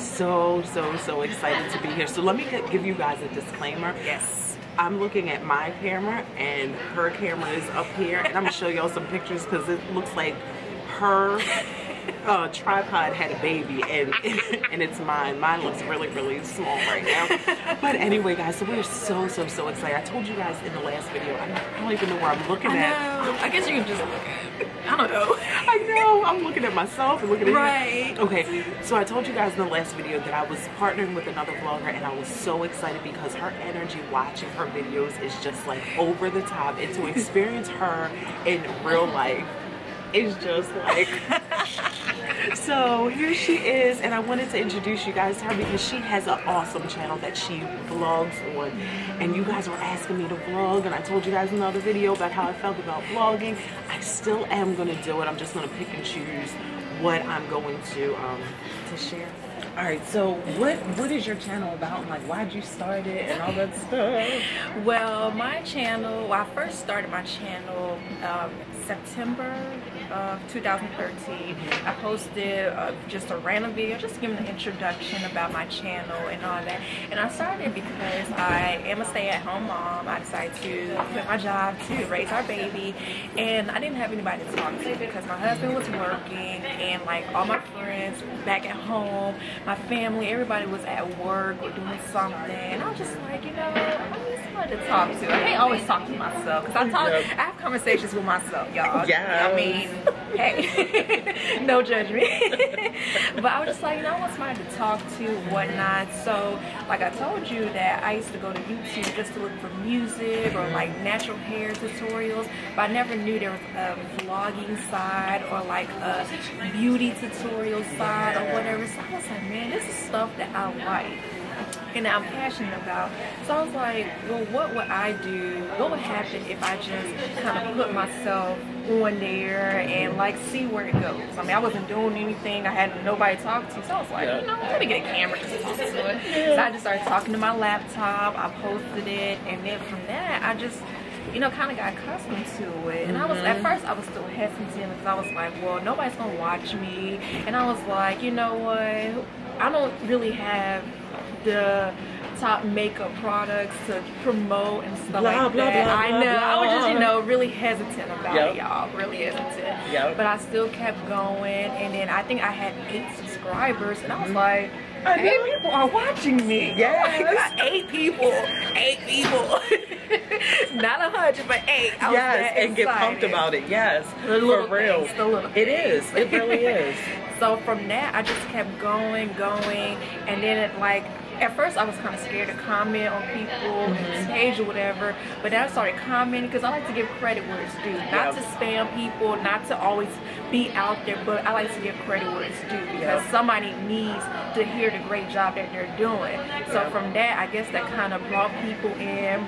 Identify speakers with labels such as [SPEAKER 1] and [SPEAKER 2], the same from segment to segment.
[SPEAKER 1] so excited to be here. So let me give you guys a disclaimer.
[SPEAKER 2] Yes.
[SPEAKER 1] I'm looking at my camera and her camera is up here, and I'm gonna show y'all some pictures because it looks like her tripod had a baby and it's mine. Mine looks really small right now. But anyway, guys, so we're so excited. I told you guys in the last video, I don't even know where I'm looking at.
[SPEAKER 2] I guess you can just look at, I don't know.
[SPEAKER 1] I know, I'm looking at myself and looking at
[SPEAKER 2] right.
[SPEAKER 1] you. Okay, so I told you guys in the last video that I was partnering with another vlogger, and I was so excited because her energy watching her videos is just like over the top, and to experience her in real life is just like so here she is, and I wanted to introduce you guys to her because she has an awesome channel that she vlogs on, and you guys were asking me to vlog, and I told you guys in another video about how I felt about vlogging. I still am going to do it. I'm just going to pick and choose what I'm going to share. All right, so what is your channel about? Like, why'd you start it and all that stuff?
[SPEAKER 2] Well, my channel, I first started my channel September of 2013. I posted just a random video, just giving an introduction about my channel and all that. And I started because I am a stay-at-home mom. I decided to quit my job to raise our baby, and I didn't have anybody to talk to because my husband was working, and like all my friends back at home, my family, everybody was at work or doing something, and I was just like, you know, I need somebody to talk to. I can't always talk to myself because I have conversations with myself, y'all.
[SPEAKER 1] Yeah.
[SPEAKER 2] I mean, hey, no judgment. But I was just like, you know, I want somebody to talk to, whatnot. So, like I told you that I used to go to YouTube just to look for music or like natural hair tutorials, but I never knew there was a vlogging side or like a beauty tutorial side or whatever. So I was like, man, this is stuff that I like and that I'm passionate about. So I was like, well, what would I do? What would happen if I just kind of put myself on there and like see where it goes? I mean, I wasn't doing anything. I had nobody to talk to. So I was like, you know, let me get a camera just to talk to it. So I just started talking to my laptop. I posted it, and then from that, I just, you know, kind of got accustomed to it. And I was, at first I was still hesitant because I was like, well, nobody's gonna watch me. And I was like, you know what, I don't really have the top makeup products to promote and stuff like that. I know, I was just, you know, really hesitant about it, y'all, really hesitant. But I still kept going, and then I think I had 8 subscribers, and I was like, 8 people are watching me.
[SPEAKER 1] Yes.
[SPEAKER 2] 8 people. 8 people. Not 100, but 8.
[SPEAKER 1] Yes, and get pumped about it. Yes, for real. It is. It really is.
[SPEAKER 2] So from that, I just kept going, and then it like, at first I was kind of scared to comment on people's page or whatever, but then I started commenting because I like to give credit where it's due. Not to spam people, not to always be out there, but I like to give credit where it's due because somebody needs to hear the great job that they're doing. So from that, I guess that kind of brought people in.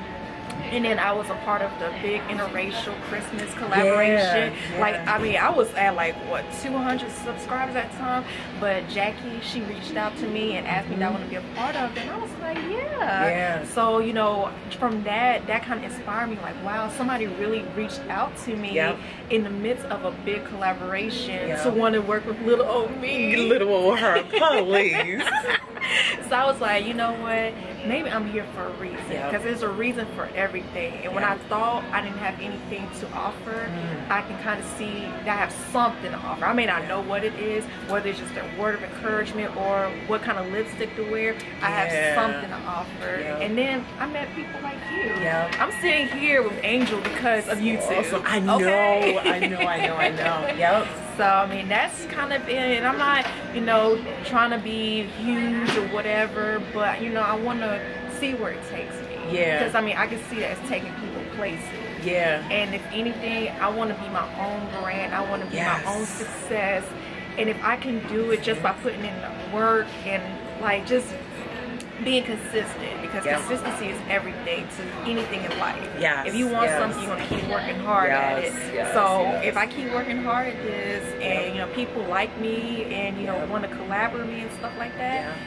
[SPEAKER 2] And then I was a part of the big interracial Christmas collaboration. Like, I mean, I was at like, what, 200 subscribers at the time. But Jackie, she reached out to me and asked me if I want to be a part of it. And I was like, yeah. So, you know, from that kind of inspired me. Like, wow, somebody really reached out to me in the midst of a big collaboration to want to work with little old me.
[SPEAKER 1] Little old her, please.
[SPEAKER 2] So I was like, you know what, maybe I'm here for a reason, because there's a reason for everything. And when I thought I didn't have anything to offer, I can kind of see that I have something to offer. I may not know what it is, whether it's just a word of encouragement or what kind of lipstick to wear. I have something to offer. And then I met people like you. I'm sitting here with Angel because of you two.
[SPEAKER 1] Awesome. I know, I know.
[SPEAKER 2] So, I mean, that's kind of it. And I'm not, you know, trying to be huge or whatever, but, you know, I want to see where it takes me. Because, I mean, I can see that it's taking people places. And if anything, I want to be my own brand. I want to be my own success. And if I can do it just by putting in the work and, like, just being consistent, because consistency is everything to anything in life. If you want something, you're going to keep working hard at it. So if I keep working hard at this and, you know, people like me and, you know, want to collaborate with me and stuff like that,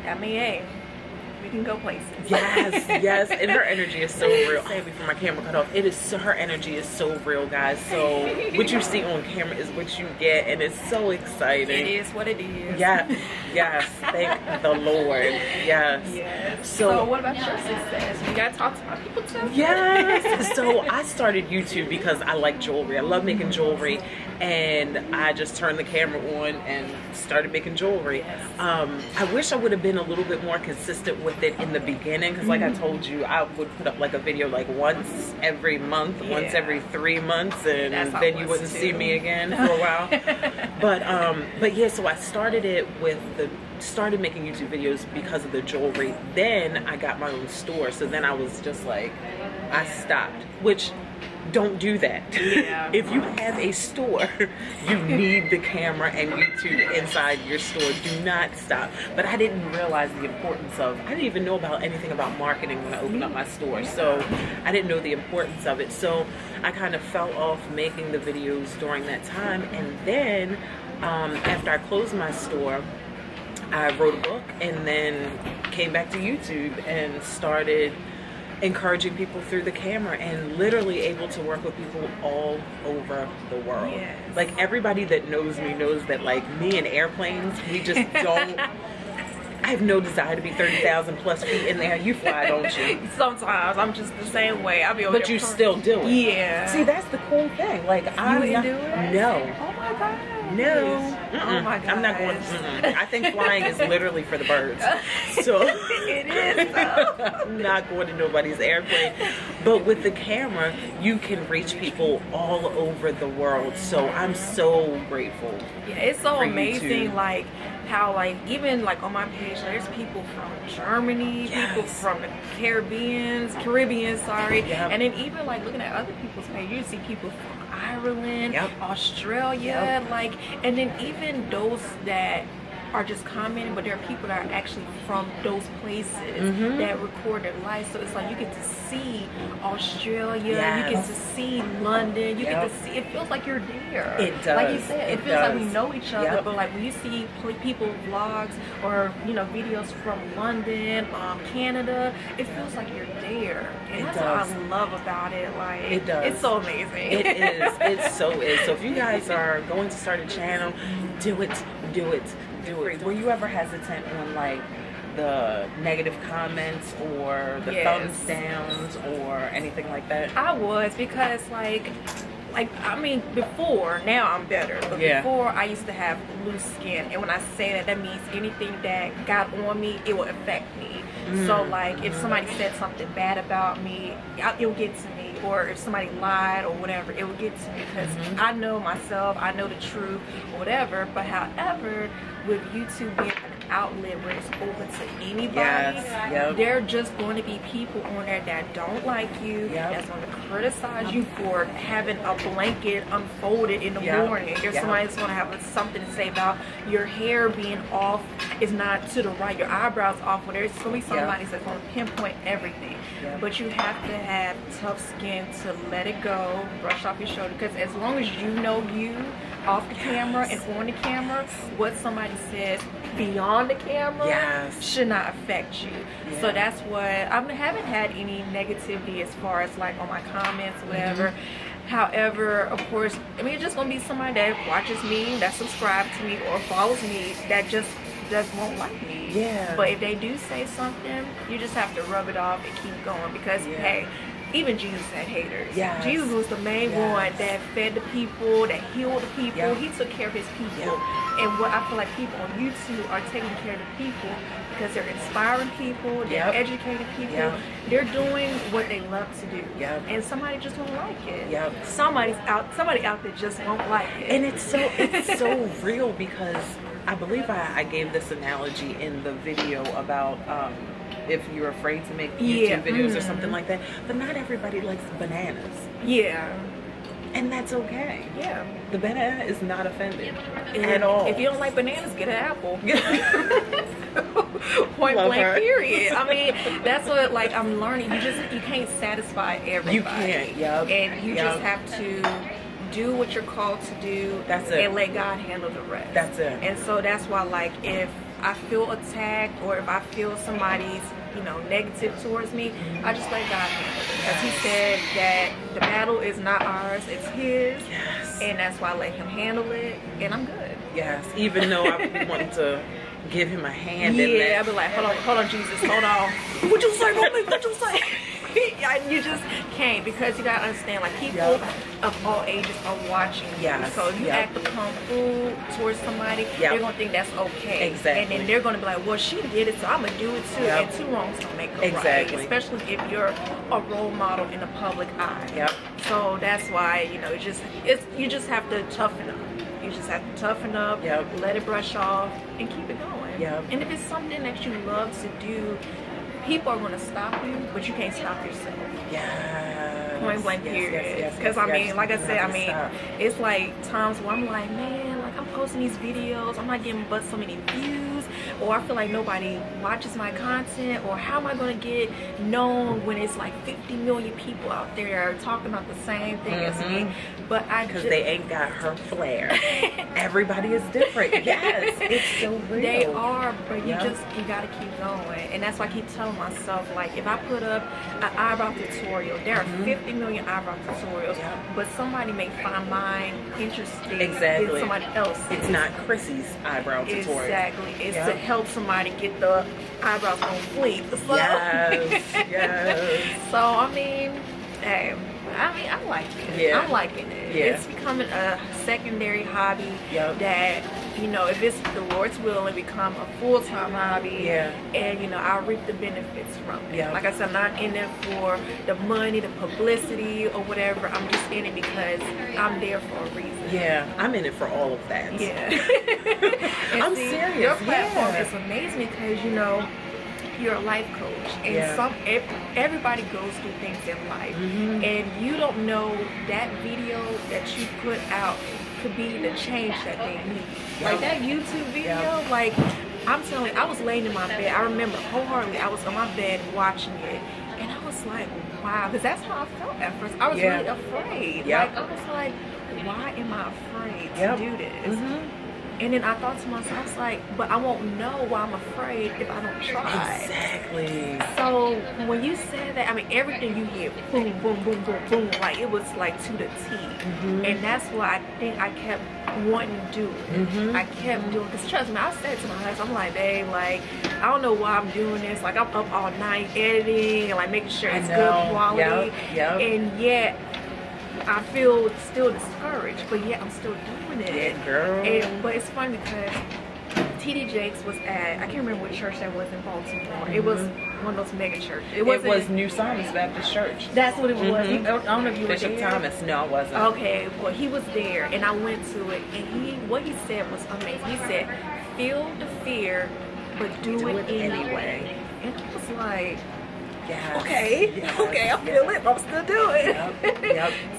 [SPEAKER 2] I mean, hey, we can go places.
[SPEAKER 1] And her energy is so real. Say before my camera cut off, it is so, her energy is so real, guys. So what you see on camera is what you get, and it's so exciting.
[SPEAKER 2] It is what it is.
[SPEAKER 1] Yes, thank the Lord. Yes.
[SPEAKER 2] Yes. So what about your success? You gotta talk to my people too.
[SPEAKER 1] Yes. So I started YouTube because I like jewelry. I love making jewelry, and I just turned the camera on and started making jewelry.
[SPEAKER 2] Yes.
[SPEAKER 1] I wish I would have been a little bit more consistent with it in the beginning, because like I told you, I would put up like a video like once every month, once every 3 months, and then you wouldn't see me again for a while. But yeah, so I started it started making YouTube videos because of the jewelry. Then I got my own store, so then I was just like, I stopped, which don't do that.
[SPEAKER 2] Yeah.
[SPEAKER 1] If you have a store, you need the camera and YouTube inside your store. Do not stop. But I didn't realize the importance of, I didn't even know about anything about marketing when I opened up my store. So I didn't know the importance of it. So I kind of fell off making the videos during that time. And then after I closed my store, I wrote a book and then came back to YouTube and started encouraging people through the camera, and literally able to work with people all over the world.
[SPEAKER 2] Yes.
[SPEAKER 1] Like everybody that knows me knows that like me and airplanes, we just don't, I have no desire to be 30,000 plus feet in there. You fly, don't you?
[SPEAKER 2] Sometimes I'm just the same way. I'll be over
[SPEAKER 1] But you still do it.
[SPEAKER 2] Yeah.
[SPEAKER 1] See, that's the cool thing. Like I
[SPEAKER 2] didn't do it?
[SPEAKER 1] No.
[SPEAKER 2] Oh my God.
[SPEAKER 1] No.
[SPEAKER 2] Oh my God.
[SPEAKER 1] I'm not going. I think flying is literally for the birds. So
[SPEAKER 2] it is.
[SPEAKER 1] I'm not going to nobody's airplane. But with the camera, you can reach people all over the world. So I'm so grateful.
[SPEAKER 2] Yeah, it's so amazing.
[SPEAKER 1] YouTube.
[SPEAKER 2] Like how like even like on my page, there's people from Germany, people from the Caribbean, sorry, and then even like looking at other people's page, you see people from Ireland, Australia, like, and then even those that are just commenting, but there are people that are actually from those places that record their life. So it's like you get to see Australia, you get to see London, you get to see, it feels like you're there.
[SPEAKER 1] It does.
[SPEAKER 2] Like you said, it feels like we know each other, but like when you see people vlogs or, you know, videos from London, Canada, it feels like you're there. And that's what I love about it. Like,
[SPEAKER 1] it does.
[SPEAKER 2] It's so amazing.
[SPEAKER 1] It is. It so is. So if you guys are going to start a channel, do it. Were you ever hesitant on like the negative comments or the thumbs downs or anything like that?
[SPEAKER 2] I was, because like I mean, before, now I'm better, but before I used to have loose skin, and when I say that, that means anything that got on me, it will affect me. So like if somebody said something bad about me, it will get to me, or if somebody lied or whatever, it will get to me, because I know myself, I know the truth or whatever. But however, with YouTube being an outlet where it's open to anybody, there are just going to be people on there that don't like you, that's going to criticize you for having a blanket unfolded in the morning. There's somebody that's going to have something to say about your hair being off, is not to the right, your eyebrows off, whatever. There's going to be somebody that's going to pinpoint everything. But you have to have tough skin to let it go, brush off your shoulder, because as long as you know you off the camera and on the camera, what somebody says beyond the camera should not affect you. So that's what, I haven't had any negativity as far as like on my comments, whatever. However, of course, I mean, it's just gonna be somebody that watches me, that subscribes to me or follows me, that just won't like me. But if they do say something, you just have to rub it off and keep going, because hey, even Jesus had haters. Jesus was the main one that fed the people, that healed the people. He took care of his people. And what I feel like people on YouTube are taking care of the people, because they're inspiring people, they're educating people, they're doing what they love to do. And somebody just won't like it. Somebody out there just won't like it.
[SPEAKER 1] And it's so real, because I believe I gave this analogy in the video about if you're afraid to make YouTube videos or something like that, but not everybody likes bananas. And that's okay. The banana is not offended at all.
[SPEAKER 2] If you don't like bananas, get an apple. Point blank, period. I mean, that's what like I'm learning. You can't satisfy everybody.
[SPEAKER 1] You can't.
[SPEAKER 2] And you just have to do what you're called to do.
[SPEAKER 1] That's it.
[SPEAKER 2] And let God handle the rest.
[SPEAKER 1] That's it.
[SPEAKER 2] And so that's why, like, if I feel attacked or if I feel somebody's, you know, negative towards me, I just let God handle it. Because He said that the battle is not ours, it's His. And that's why I let Him handle it, and I'm good.
[SPEAKER 1] Even though I want to give him a hand.
[SPEAKER 2] Yeah, I'd be like, hold on, Jesus, hold on. What you say, homie? What you say? You just can't, because you gotta understand, like, people of all ages are watching you. So if you act a kung fu towards somebody, they're gonna think that's okay. And then they're gonna be like, well, she did it, so I'm gonna do it too. And two wrongs don't make a right. Especially if you're a role model in the public eye. So that's why, you know, you just have to toughen up. You just have to toughen up, let it brush off, and keep it going. And if it's something that you love to do, people are going to stop you, but you can't stop yourself. Point blank period. Because I mean, like I said, I mean, it's like times where I'm like, man, like I'm posting these videos, I'm not getting but so many views, or I feel like nobody watches my content, or how am I going to get known when it's like 50 million people out there talking about the same thing as me? But because
[SPEAKER 1] they ain't got her flair. Everybody is different. It's so real.
[SPEAKER 2] They are, but you gotta keep going. And that's why I keep telling myself, like, if I put up an eyebrow tutorial, there are 50 million eyebrow tutorials, but somebody may find mine interesting than somebody else.
[SPEAKER 1] It's not Chrissy's eyebrow tutorial.
[SPEAKER 2] It's to help somebody get the eyebrows on fleek. So, so I mean, hey, I like it. I'm liking it. It's becoming a secondary hobby that, you know, if it's the Lord's will, and become a full-time hobby, and, you know, I'll reap the benefits from it. Like I said, I'm not in it for the money, the publicity, or whatever. I'm just in it because I'm there for a reason.
[SPEAKER 1] I'm in it for all of that. I'm serious.
[SPEAKER 2] Your platform is amazing because, you know, you're a life coach, and everybody goes through things in life, and you don't know that video that you put out could be the change that they need. Like that YouTube video, like, I'm telling you, I was laying in my bed. I remember wholeheartedly, I was on my bed watching it, and I was like, wow, because that's how I felt at first. I was really afraid. Like, I was like, why am I afraid to do this? And then I thought to myself, I was like, but I won't know why I'm afraid if I don't try. So when you said that, I mean, everything you hear, boom, boom, boom, boom, boom, like it was like to the T. And that's why I think I kept wanting to do it. I kept doing it. Because trust me, I said to my husband, I'm like, babe, like, I don't know why I'm doing this. Like, I'm up all night editing and like making sure it's good quality. And yet, I feel still discouraged, but yet I'm still doing it. But it's funny because TD Jakes was at, I can't remember what church that was in Baltimore. It was one of those mega churches. It was
[SPEAKER 1] New Psalmist Baptist Church.
[SPEAKER 2] That's what it was. I don't know if you were there.
[SPEAKER 1] Bishop Thomas. No, I wasn't.
[SPEAKER 2] Okay, well, he was there, and I went to it, and what he said was amazing. He said, feel the fear, but do it anyway. And I was like, okay, I feel it, I'm still doing.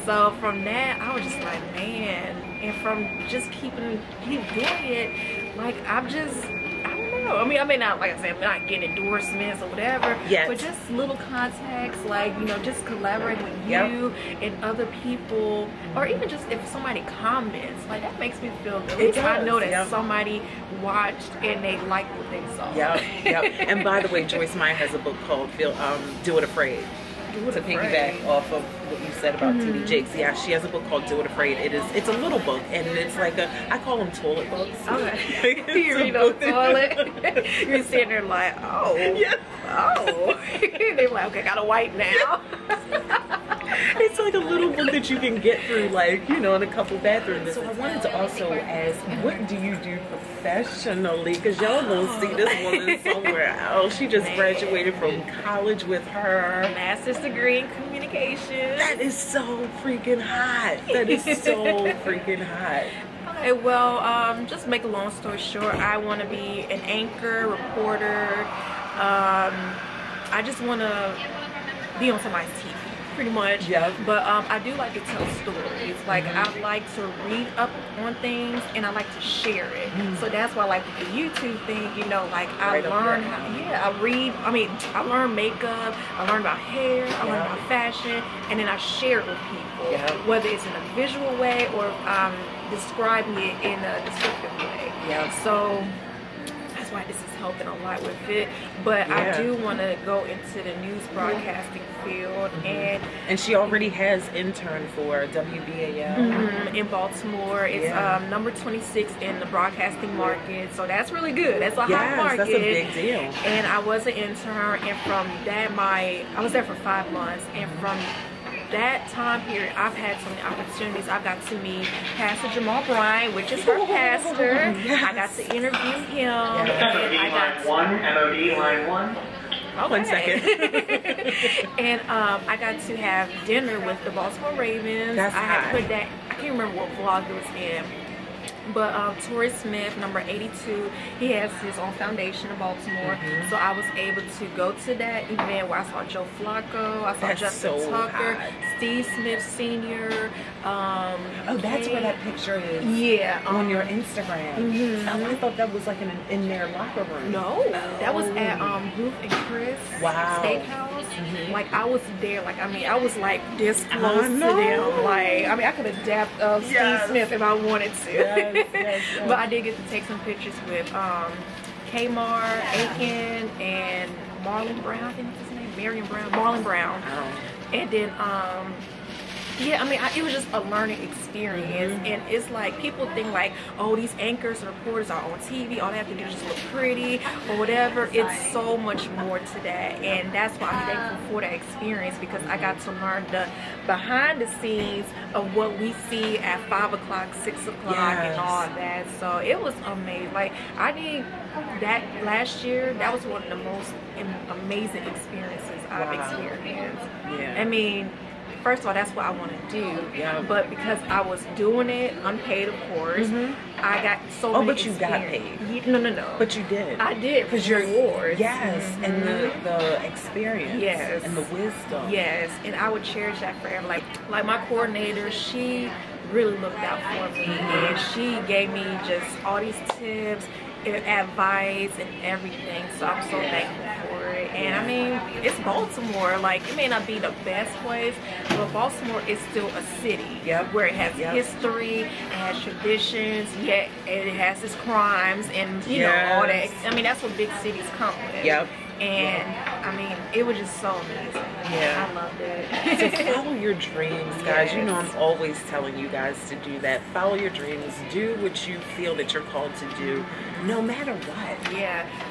[SPEAKER 2] So from that, I was just like, man, and from just keep doing it, like, I don't know. I mean, I may not, like I said, I'm not getting endorsements or whatever, but just little contacts, like, you know, just collaborating with you and other people, or even just if somebody comments, like, that makes me feel good. At least I know that somebody watched and they liked what they saw.
[SPEAKER 1] And by the way, Joyce Meyer has a book called Do It Afraid. To piggyback off of what you said about TD Jakes, she has a book called Do It Afraid. It's a little book, and it's like I call them toilet books.
[SPEAKER 2] Okay. You read on the toilet. You're sitting there like, they're like, okay, gotta wipe now.
[SPEAKER 1] It's like a little book that you can get through, like, you know, in a couple bathrooms. So I wanted to also ask, what do you do professionally? Because y'all gonna see this woman somewhere else. She just graduated from college with her
[SPEAKER 2] master's degree in communication.
[SPEAKER 1] That is so freaking hot. That is so freaking hot.
[SPEAKER 2] Okay, well, just make a long story short, I want to be an anchor, reporter. I just want to be on somebody's TV, pretty much. But I do like to tell stories. Like, I like to read up on things, and I like to share it. So that's why, like, with the YouTube thing, you know, like, I learn how, I learn makeup, I learn about hair, I learn about fashion, and then I share it with people, whether it's in a visual way or describing it in a descriptive way. So that's why this is helping a lot with it. But I do want to go into the news broadcasting field.
[SPEAKER 1] And she already has interned for WBAL
[SPEAKER 2] in Baltimore. It's number 26 in the broadcasting market, so that's really good. That's a hot market.
[SPEAKER 1] That's a big deal.
[SPEAKER 2] And I was an intern, and from that, I was there for 5 months, and from that time period, I've had so many opportunities. I got to meet Pastor Jamal Bryant, which is her pastor. I got to interview him.
[SPEAKER 3] I got MOD line 1.
[SPEAKER 2] Okay.
[SPEAKER 1] 1 second.
[SPEAKER 2] And I got to have dinner with the Baltimore Ravens.
[SPEAKER 1] That's
[SPEAKER 2] I had put that, I can't remember what vlog it was in. But Torrey Smith, number 82, he has his own foundation in Baltimore. So I was able to go to that event where I saw Joe Flacco, I saw Justin Tucker, Steve Smith Sr.
[SPEAKER 1] Oh, that's where that picture is.
[SPEAKER 2] Yeah.
[SPEAKER 1] On your Instagram. Oh, I thought that was like in their locker room.
[SPEAKER 2] No, that was at Ruth and Chris Steakhouse. Like, I was there, like, I mean, I was like this close to them. Like, I mean, I could have dapped Steve Smith if I wanted to. But I did get to take some pictures with Kmar Aiken and Marlon Brown, I think that's his name, Marlon Brown. And then yeah, I mean, it was just a learning experience. And it's like, people think like, oh, these anchors and reporters are on TV, all they have to do is just look pretty or whatever. It's so much more to that, and that's why I'm thankful for that experience, because I got to learn the behind the scenes of what we see at 5 o'clock, 6 o'clock, and all that. So it was amazing. Like, I think that last year, that was one of the most amazing experiences I've experienced. I mean, first of all, that's what I want to do. But because I was doing it unpaid, of course, I got so many
[SPEAKER 1] but you got paid.
[SPEAKER 2] No.
[SPEAKER 1] But you did.
[SPEAKER 2] I did, because your awards.
[SPEAKER 1] And the experience. And the wisdom.
[SPEAKER 2] And I would cherish that forever. Like my coordinator, she really looked out for me, and she gave me just all these tips, advice, and everything. So I'm so thankful for it. And I mean, it's Baltimore. Like, it may not be the best place, but Baltimore is still a city where it has history, it has traditions, yet it has its crimes, and you know, all that. I mean, that's what big cities come with. And I mean, it was just so amazing. I loved it.
[SPEAKER 1] So follow your dreams, guys. You know, I'm always telling you guys to do that. Follow your dreams. Do what you feel that you're called to do, no matter what.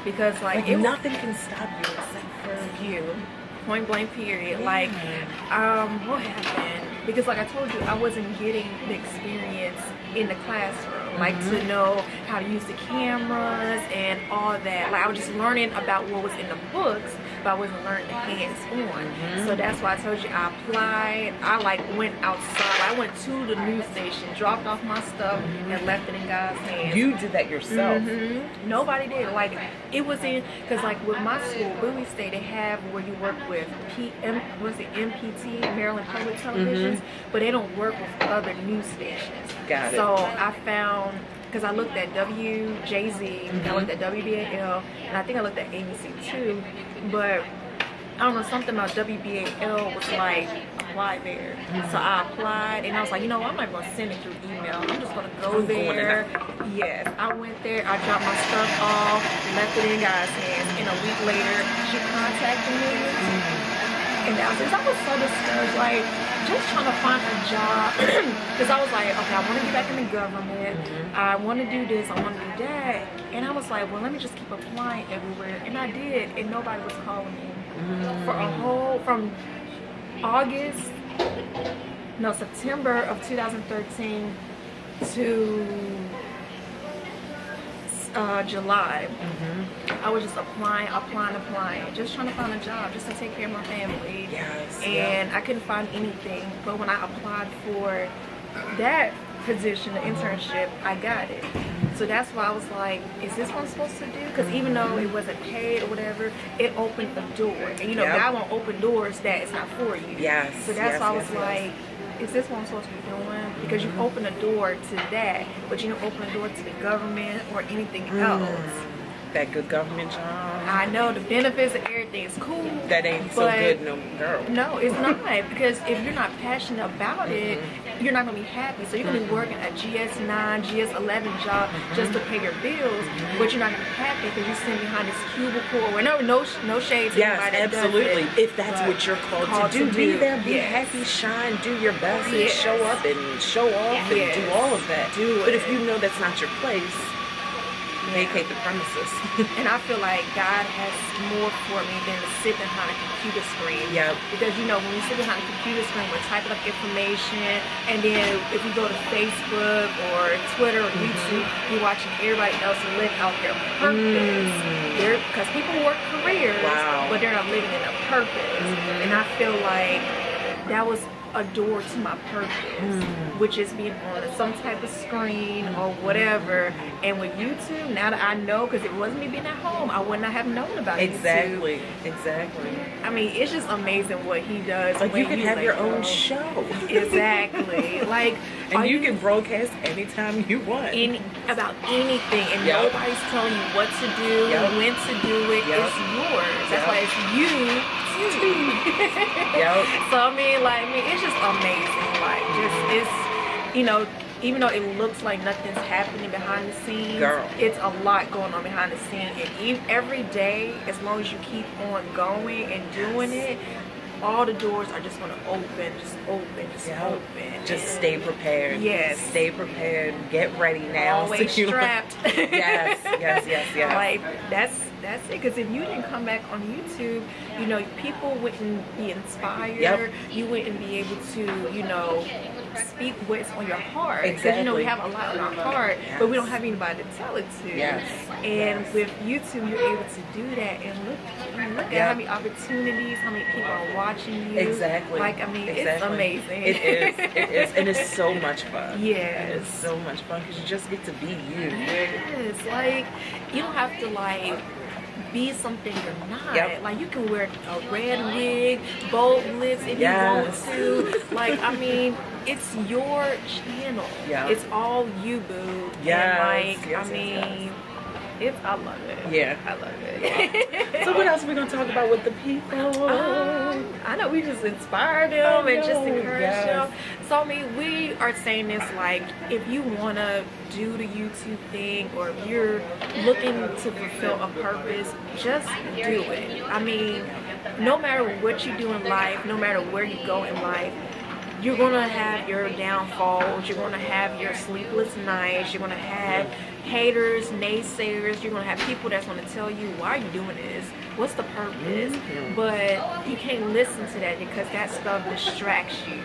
[SPEAKER 2] Because like
[SPEAKER 1] nothing can stop you except for
[SPEAKER 2] you. Point blank period. Like, what happened? Because like I told you, I wasn't getting the experience in the classroom. Like, to know how to use the cameras and all that. Like, I was just learning about what was in the books, but I wasn't learning the hands-on. So that's why I told you I applied. I like went outside. I went to the news station, dropped off my stuff, and left it in God's hands.
[SPEAKER 1] You did that yourself.
[SPEAKER 2] Nobody did. Like, it was in, because like with my school, Bowie State, they have where you work with MPT, Maryland Public Televisions, but they don't work with other news stations.
[SPEAKER 1] Got it.
[SPEAKER 2] So I found, because I looked at WJZ, I looked at WBAL, and I think I looked at ABC too, but I don't know, something about WBAL was like, apply there. So I applied, and I was like, you know, I'm not going to send it through email. I'm just going to go there. Yes, I went there, I dropped my stuff off, left it in God's hands, and a week later, she contacted me. And I was so discouraged, like, just trying to find a job, because I was like, okay, I want to get back in the government, I want to do this, I want to do that, and I was like, well, let me just keep applying everywhere, and I did, and nobody was calling me from September of 2013 to July. I was just applying, just trying to find a job, just to take care of my family. And I couldn't find anything. But when I applied for that position, the internship, I got it. So that's why I was like, is this what I'm supposed to do? Because even though it wasn't paid or whatever, it opened a door. And you know, God won't open doors that it's not for you. So that's why I was like, is this what I'm supposed to be doing? Because you open a door to that, but you don't open a door to the government or anything else.
[SPEAKER 1] That good government job.
[SPEAKER 2] I know the benefits and everything is cool.
[SPEAKER 1] That ain't so good, no girl.
[SPEAKER 2] No, it's not. Because if you're not passionate about it, you're not gonna be happy. So you're gonna be working a GS9, GS11 job just to pay your bills, but you're not gonna be happy because you're sitting behind this cubicle. Or no shade to anybody that
[SPEAKER 1] absolutely.
[SPEAKER 2] does it,
[SPEAKER 1] if that's what you're called to do, be there, be happy, shine, do your best, and show up and show off and do all of that. But if you know that's not your place, vacate the premises.
[SPEAKER 2] And I feel like God has more for me than to sit behind a computer screen. Because you know, when we sit behind a computer screen, we're typing up information, and then if we go to Facebook or Twitter or YouTube, you're watching everybody else live out their purpose. Because people work careers, but they're not living in a purpose. And I feel like that was a door to my purpose, which is being on some type of screen or whatever. And with YouTube, now that I know, because it wasn't me being at home, I would not have known about YouTube. Exactly. I mean, it's just amazing what he does.
[SPEAKER 1] Like, you can have your own show.
[SPEAKER 2] Exactly. Like,
[SPEAKER 1] and you can broadcast anytime you want.
[SPEAKER 2] About anything, and nobody's telling you what to do, when to do it. It's yours. That's why it's you. So I mean, it's just amazing. Like, it's, you know, even though it looks like nothing's happening behind the scenes, it's a lot going on behind the scenes. And every day, as long as you keep on going and doing it, all the doors are just going to open, just open.
[SPEAKER 1] Just stay prepared. Stay prepared. Get ready now.
[SPEAKER 2] Always strapped.
[SPEAKER 1] Yes.
[SPEAKER 2] Like, that's it. Because if you didn't come back on YouTube, you know, people wouldn't be inspired. You wouldn't be able to, you know, speak what's on your heart. Because, you know, we have a lot on our heart, but we don't have anybody to tell it to. And with YouTube, you're able to do that. And look at how many opportunities, how many people are watching you. Like, I mean, it's amazing.
[SPEAKER 1] It is. And it's so much fun.
[SPEAKER 2] It's
[SPEAKER 1] so much fun because you just get to be you.
[SPEAKER 2] Like, you don't have to, like, be something you're not. Like, you can wear a red wig, bold lips if you want to. Like, I mean, it's your channel. It's all you, boo. And like, I mean, I love it. I love it.
[SPEAKER 1] So what else are we gonna talk about with the people?
[SPEAKER 2] I know we just inspire them and just encourage them. So I mean, we are saying this, like, if you wanna do the YouTube thing, or if you're looking to fulfill a purpose, just do it. I mean, no matter what you do in life, no matter where you go in life, you're gonna have your downfalls, you're gonna have your sleepless nights, you're gonna have haters, naysayers, you're gonna have people that's gonna tell you, why are you doing this? What's the purpose? But you can't listen to that, because that stuff distracts you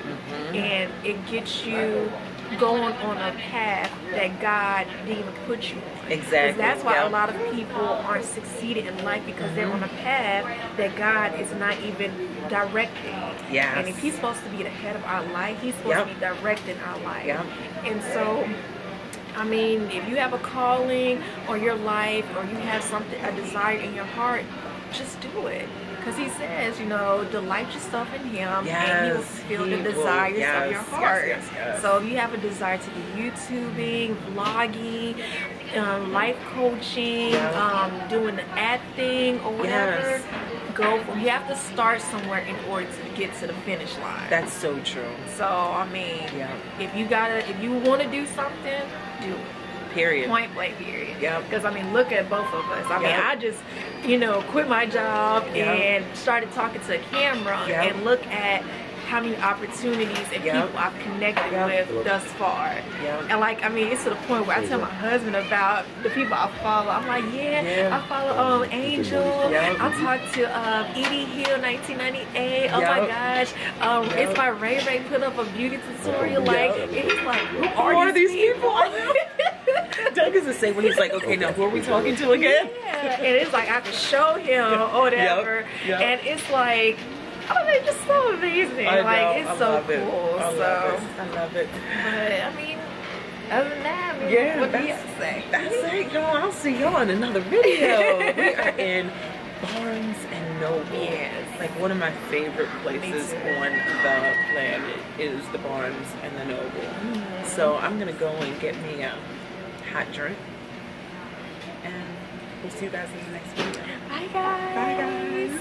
[SPEAKER 2] and it gets you going on a path that God didn't even put you on. Because that's why a lot of people aren't succeeding in life, because they're on a path that God is not even directing. And if he's supposed to be the head of our life, he's supposed to be directing our life. And so, I mean, if you have a calling on your life, or you have something, a desire in your heart, just do it. Because he says, you know, delight yourself in him, and he will fulfill the desires of your heart. So if you have a desire to do YouTubing, vlogging, life coaching, doing the ad thing or whatever, go for it. You have to start somewhere in order to get to the finish line.
[SPEAKER 1] That's so true.
[SPEAKER 2] So I mean, if you want to do something, do it.
[SPEAKER 1] Period.
[SPEAKER 2] Point blank, period. Because I mean, look at both of us. I mean, I just, you know, quit my job and started talking to a camera and look at how many opportunities and people I've connected with thus far. And like, I mean, it's to the point where I tell my husband about the people I follow. I'm like, I follow Angel. I talked to Edie Hill 1998. Oh my gosh. It's my Ray Ray put up a beauty tutorial. Like, and he's like, who are these people?
[SPEAKER 1] Doug is the same when he's like, okay, now who are we talking to again?
[SPEAKER 2] And it's like I have to show him or whatever. And it's like, oh, they're just so amazing. Like, it's so cool.
[SPEAKER 1] I love it.
[SPEAKER 2] But I mean, other than that, I mean, what do you have to say?
[SPEAKER 1] That's it, y'all. I'll see y'all in another video. We are in Barnes and Noble. Like, one of my favorite places on the planet is the Barnes and the Noble. So I'm gonna go and get me a hot drink, and we'll see you guys in the next video.
[SPEAKER 2] Bye guys.